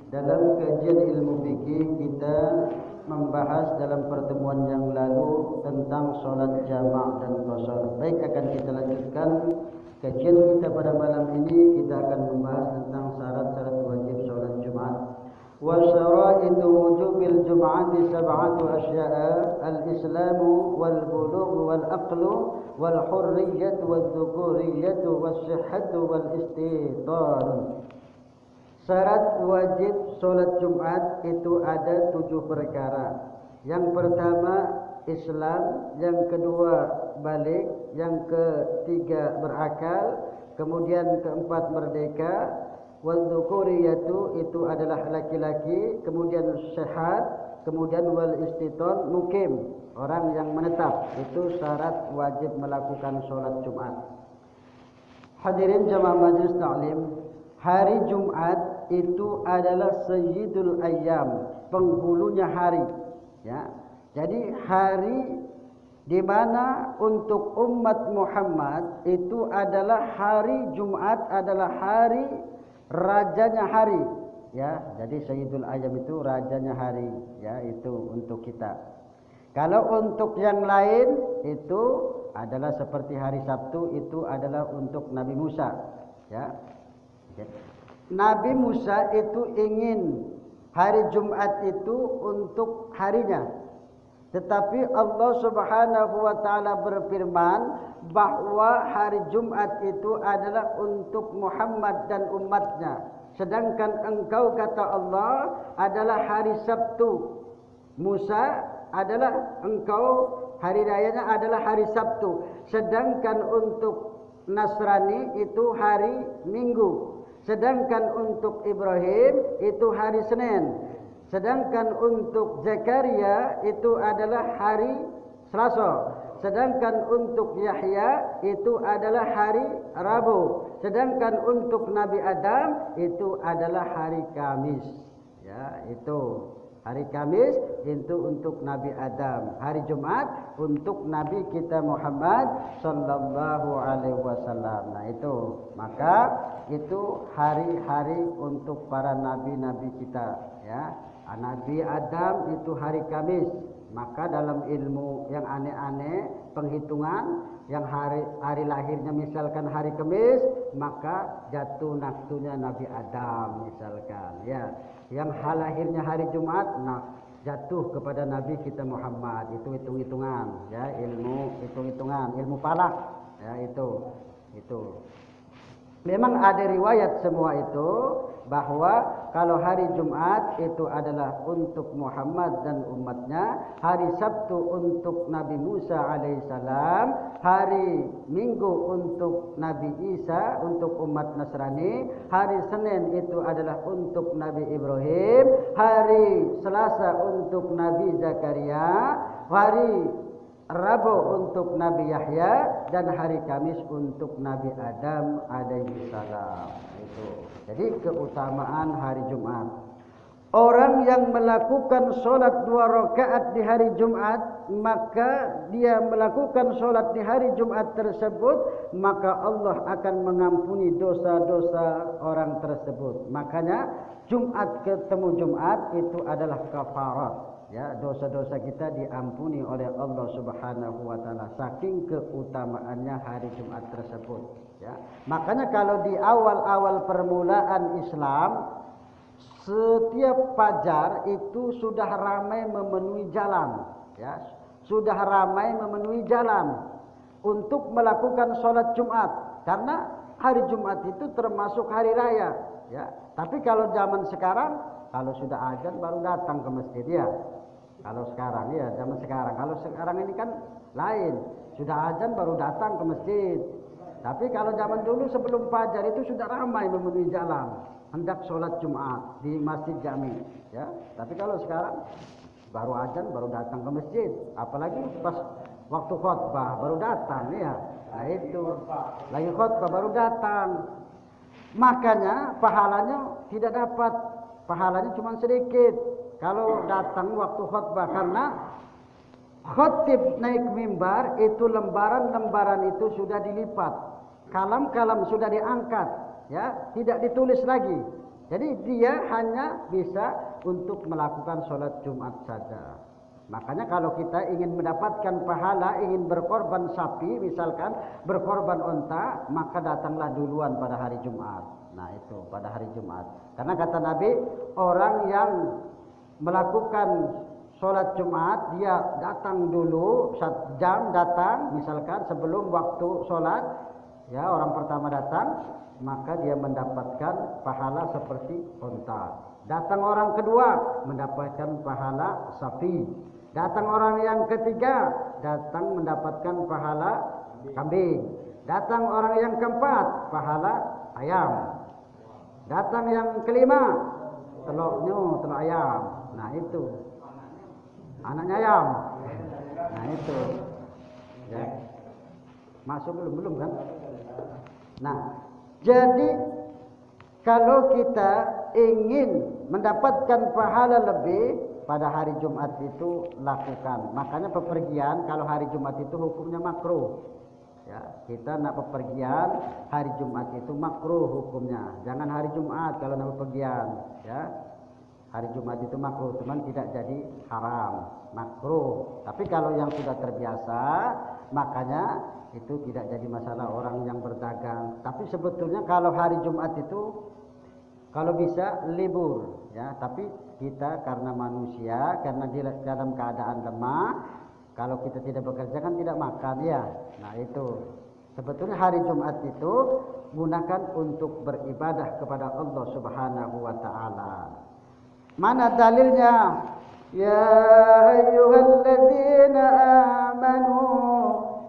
Dalam kajian ilmu fikih kita membahas dalam pertemuan yang lalu tentang sholat jamak dan qashar. Baik, akan kita lanjutkan kajian kita pada malam ini. Kita akan membahas tentang syarat-syarat wajib sholat Jumat. Wa syara'itu wujubil jum'ati sab'atu asya'a: al-islamu wal bulugh wal aqlu wal hurriyyatu wal dhukuriyatu was sihhatu wal istitan. Syarat wajib sholat Jumat itu ada 7 perkara. Yang pertama Islam, yang kedua balik, yang ketiga berakal, kemudian keempat merdeka, wal dzukuriyatu itu adalah laki-laki, kemudian sehat, kemudian wal istiton mukim, orang yang menetap. Itu syarat wajib melakukan sholat Jumat. Hadirin jamaah majelis taklim, hari Jumat itu adalah sayyidul ayyam, penghulunya hari, ya. Jadi hari di mana untuk umat Muhammad itu adalah hari Jumat, adalah hari rajanya hari, ya. Jadi sayyidul ayyam itu rajanya hari, ya, itu untuk kita. Kalau untuk yang lain itu adalah seperti hari Sabtu, itu adalah untuk Nabi Musa, ya. Nabi Musa itu ingin hari Jumat itu untuk harinya. Tetapi Allah Subhanahu wa taala berfirman bahwa hari Jumat itu adalah untuk Muhammad dan umatnya. Sedangkan engkau, kata Allah, adalah hari Sabtu. Musa adalah engkau, hari rayanya adalah hari Sabtu. Sedangkan untuk Nasrani itu hari Minggu. Sedangkan untuk Ibrahim itu hari Senin. Sedangkan untuk Zakaria itu adalah hari Selasa. Sedangkan untuk Yahya itu adalah hari Rabu. Sedangkan untuk Nabi Adam itu adalah hari Kamis. Ya, itu hari Kamis itu untuk Nabi Adam. Hari Jumat untuk Nabi kita Muhammad sallallahu alaihi wasallam. Nah, itu maka itu hari-hari untuk para nabi-nabi kita, ya. Nabi Adam itu hari Kamis. Maka dalam ilmu yang aneh-aneh, penghitungan yang hari lahirnya misalkan hari Kamis, maka jatuh naktunya Nabi Adam misalkan, ya. Yang lahirnya hari Jumat, nah jatuh kepada Nabi kita Muhammad. Itu hitung-hitungan, ya, ilmu hitung-hitungan, ilmu falak, ya, itu. Memang ada riwayat semua itu bahwa kalau hari Jumat itu adalah untuk Muhammad dan umatnya, hari Sabtu untuk Nabi Musa alaihissalam, hari Minggu untuk Nabi Isa, untuk umat Nasrani, hari Senin itu adalah untuk Nabi Ibrahim, hari Selasa untuk Nabi Zakaria, hari Rabu untuk Nabi Yahya, dan hari Kamis untuk Nabi Adam alaihi salam. Itu. Jadi keutamaan hari Jumat. Orang yang melakukan sholat 2 rakaat di hari Jumat, maka dia melakukan sholat di hari Jumat tersebut, maka Allah akan mengampuni dosa-dosa orang tersebut. Makanya Jumat ketemu Jumat itu adalah kafarat. Ya, dosa-dosa kita diampuni oleh Allah Subhanahu wa taala saking keutamaannya hari Jumat tersebut, ya. Makanya kalau di awal-awal permulaan Islam, setiap fajar itu sudah ramai memenuhi jalan, ya. Sudah ramai memenuhi jalan untuk melakukan sholat Jumat, karena hari Jumat itu termasuk hari raya, ya. Tapi kalau zaman sekarang, kalau sudah azan baru datang ke masjid, ya. Kalau sekarang, ya, zaman sekarang. Kalau sekarang ini kan lain. Sudah azan baru datang ke masjid. Tapi kalau zaman dulu sebelum fajar itu sudah ramai memenuhi jalan, hendak sholat Jumat di masjid jami, ya. Tapi kalau sekarang baru azan baru datang ke masjid. Apalagi pas waktu khutbah baru datang, ya. Nah, itu lagi khutbah baru datang. Makanya pahalanya tidak dapat. Pahalanya cuma sedikit kalau datang waktu khutbah, karena khatib naik mimbar itu lembaran-lembaran itu sudah dilipat, kalam-kalam sudah diangkat, ya, tidak ditulis lagi. Jadi dia hanya bisa untuk melakukan sholat Jumat saja. Makanya kalau kita ingin mendapatkan pahala, ingin berkorban sapi, misalkan berkorban unta, maka datanglah duluan pada hari Jumat. Nah itu pada hari Jumat. Karena kata Nabi, orang yang melakukan sholat Jumat, dia datang dulu 1 jam datang, misalkan sebelum waktu sholat, ya orang pertama datang, maka dia mendapatkan pahala seperti unta. Datang orang kedua, mendapatkan pahala sapi. Datang orang yang ketiga, datang mendapatkan pahala kambing. Datang orang yang keempat, pahala ayam. Datang yang kelima, telur ayam. Nah itu anaknya ayam. Nah itu ya. Masuk belum kan? Nah, jadi kalau kita ingin mendapatkan pahala lebih pada hari Jumat itu lakukan. Makanya bepergian kalau hari Jumat itu hukumnya makruh. Ya, kita nak bepergian hari Jumat itu makruh hukumnya. Jangan hari Jumat kalau nak bepergian, ya. Hari Jumat itu makruh, cuman tidak jadi haram, makruh. Tapi kalau yang sudah terbiasa, makanya itu tidak jadi masalah orang yang berdagang. Tapi sebetulnya kalau hari Jumat itu kalau bisa libur, ya. Tapi kita karena manusia, karena dalam keadaan lemah, kalau kita tidak bekerja kan tidak makan, ya. Nah itu sebetulnya hari Jumat itu gunakan untuk beribadah kepada Allah Subhanahu wa taala. Mana dalilnya? Ya ayyuhalladzina amanu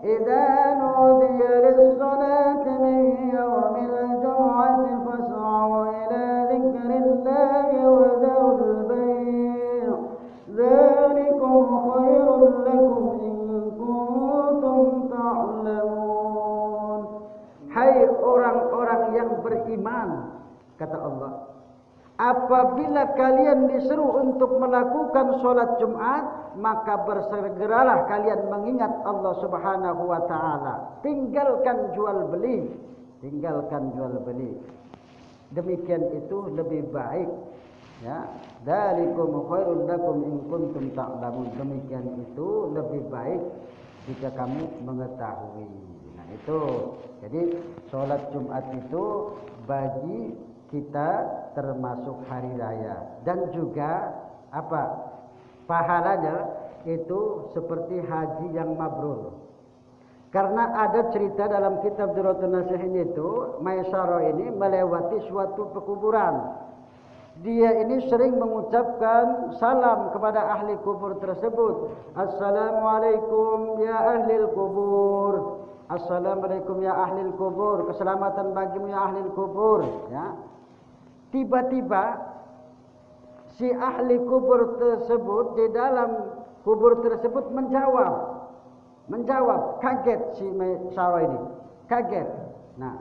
idza nudiya lis-salati min yawmil jum'ati fas'au ila dzikrillahi wa dharul bay'. Dzalikum khairul lakum in kuntum ta'lamun. Hai orang-orang yang beriman, kata Allah, apabila kalian disuruh untuk melakukan sholat Jumat, maka bersegeralah kalian mengingat Allah Subhanahu wa taala. Tinggalkan jual beli, tinggalkan jual beli. Demikian itu lebih baik, ya. Dzalikum khairul lakum in kuntum ta'lamun. Demikian itu lebih baik jika kamu mengetahui. Nah itu. Jadi sholat Jumat itu bagi kita termasuk hari raya, dan juga apa pahalanya itu seperti haji yang mabrur. Karena ada cerita dalam kitab Durratun Nasihin itu, Maisarah ini melewati suatu pekuburan. Dia ini sering mengucapkan salam kepada ahli kubur tersebut. Assalamualaikum ya ahli kubur. Assalamualaikum ya ahli kubur. Keselamatan bagimu ya ahli kubur, ya. Tiba-tiba si ahli kubur tersebut di dalam kubur tersebut menjawab, kaget si Maisarah ini, kaget. Nah,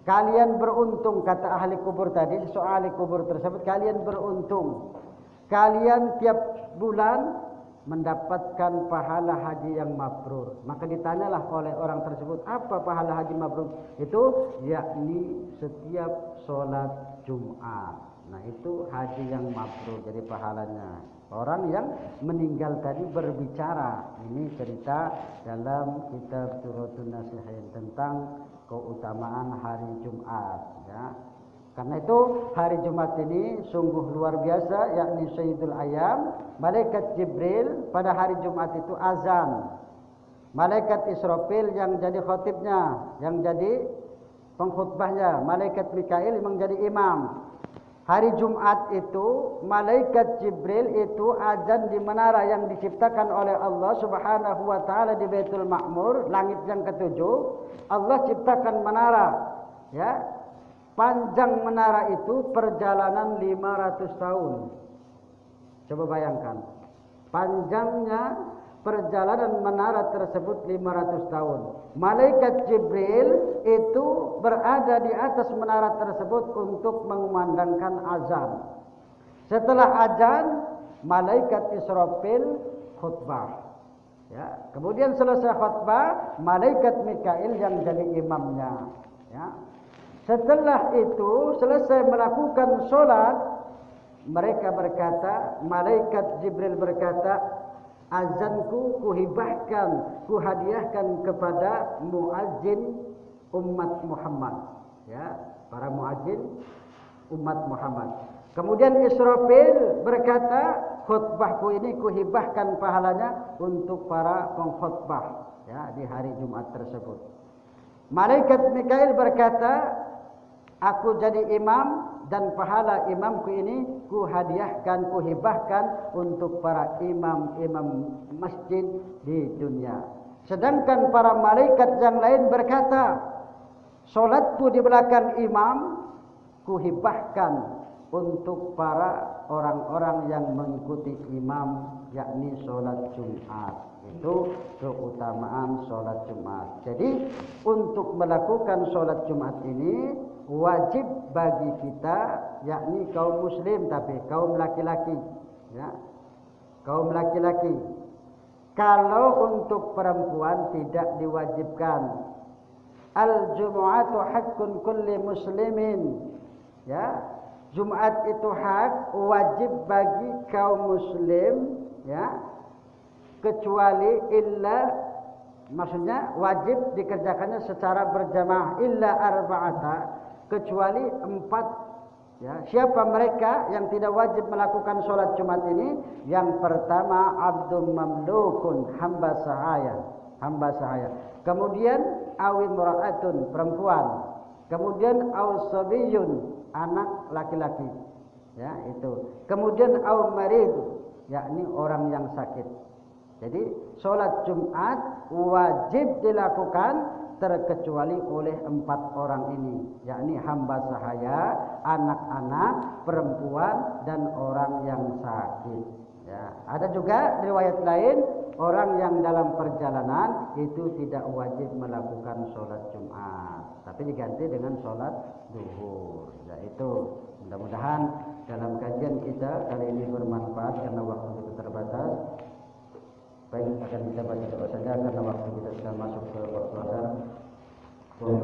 kalian beruntung, kata ahli kubur tadi, soal ahli kubur tersebut, kalian beruntung. Kalian tiap bulan mendapatkan pahala haji yang mabrur. Maka ditanyalah oleh orang tersebut, apa pahala haji mabrur? Itu yakni setiap sholat Jumat. Nah itu haji yang mabrur, jadi pahalanya. Orang yang meninggal tadi berbicara. Ini cerita dalam kitab Durratun Nasihin tentang keutamaan hari Jumat, ya. Karena itu hari Jumat ini sungguh luar biasa, yakni Sayyidul Ayyam. Malaikat Jibril pada hari Jumat itu azan. Malaikat Israfil yang jadi khatibnya, yang jadi pengkhutbahnya. Malaikat Mikail yang menjadi imam. Hari Jumat itu Malaikat Jibril itu azan di menara yang diciptakan oleh Allah Subhanahu wa taala di Baitul Ma'mur, langit yang ketujuh. Allah ciptakan menara, ya. Panjang menara itu perjalanan 500 tahun. Coba bayangkan. Panjangnya perjalanan menara tersebut 500 tahun. Malaikat Jibril itu berada di atas menara tersebut untuk mengumandangkan azan. Setelah azan, Malaikat Israfil khutbah. Ya, kemudian selesai khutbah, Malaikat Mikail yang jadi imamnya. Ya. Setelah itu selesai melakukan solat, mereka berkata, malaikat Jibril berkata, azanku kuhibahkan, kuhadiahkan kepada muazzin umat Muhammad. Ya, para muazzin umat Muhammad. Kemudian Israfil berkata, khutbahku ini kuhibahkan pahalanya untuk para pengkhutbah, ya, di hari Jumat tersebut. Malaikat Mikail berkata, aku jadi imam dan pahala imamku ini kuhadiahkan, kuhibahkan untuk para imam-imam masjid di dunia. Sedangkan para malaikat yang lain berkata, solatku di belakang imam kuhibahkan untuk para orang-orang yang mengikuti imam, yakni solat Jumat. Itu keutamaan solat Jumat. Jadi untuk melakukan solat Jumat ini wajib bagi kita, yakni kaum muslim, tapi kaum laki-laki, ya, kaum laki-laki. Kalau untuk perempuan tidak diwajibkan. Al-Jumu'atu haqqun kulli muslimin. Ya, Jumat itu hak, wajib bagi kaum muslim, ya, kecuali maksudnya wajib dikerjakannya secara berjamaah, illa arba'ata, kecuali 4. Ya, siapa mereka yang tidak wajib melakukan sholat Jumat ini? Yang pertama, abdun mamlukun, hamba sahaya. Kemudian awimra'atun, perempuan. Kemudian awsabiyun, anak laki-laki. Ya, itu. Kemudian awmarid, yakni orang yang sakit. Jadi sholat Jumat wajib dilakukan terkecuali oleh 4 orang ini, yakni hamba sahaya, anak-anak, perempuan, dan orang yang sakit. Ya, ada juga riwayat lain, orang yang dalam perjalanan itu tidak wajib melakukan sholat Jumat, tapi diganti dengan sholat zuhur. Ya, itu mudah-mudahan dalam kajian kita kali ini bermanfaat karena waktu kita terbatas. Baik, akan kita baca doa saja karena waktu kita sudah masuk ke waktu asar. Wa